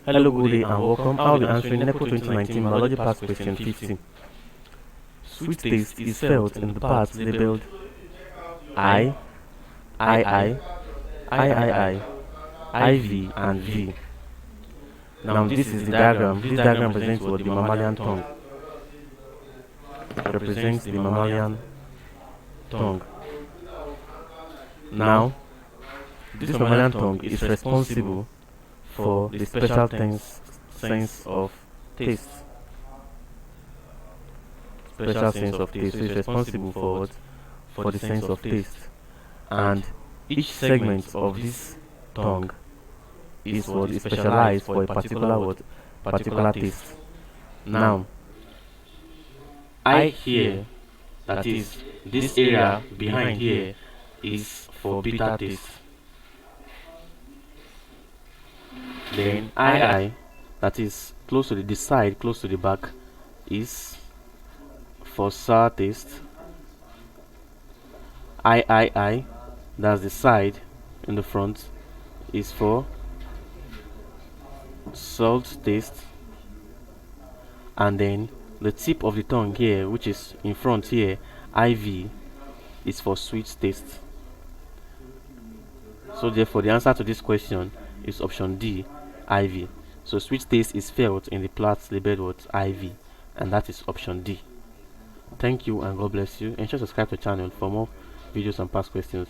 Hello, good day and welcome. I'll be answering NECO 2019 Biology Past Question 50. Sweet taste is felt in the parts labeled I, II, IV, and V. Now this is the diagram. This diagram represents what the mammalian tongue. Represents the mammalian tongue. Now, this mammalian tongue is responsible for the special sense of taste. Special sense of taste. So it's responsible for what? For the sense of taste. And each segment of this tongue is what is specialized for a particular taste. Now, I here, that is this area behind here, is for bitter taste. Then II, that is close to the side, close to the back, is for sour taste. III, that's the side in the front, is for salt taste. And then the tip of the tongue here, which is in front here, IV, is for sweet taste. So therefore the answer to this question is option D, IV. So sweet taste is felt in the parts labeled what? IV, and that is option D. Thank you and God bless you. Ensure to subscribe to the channel for more videos and past questions.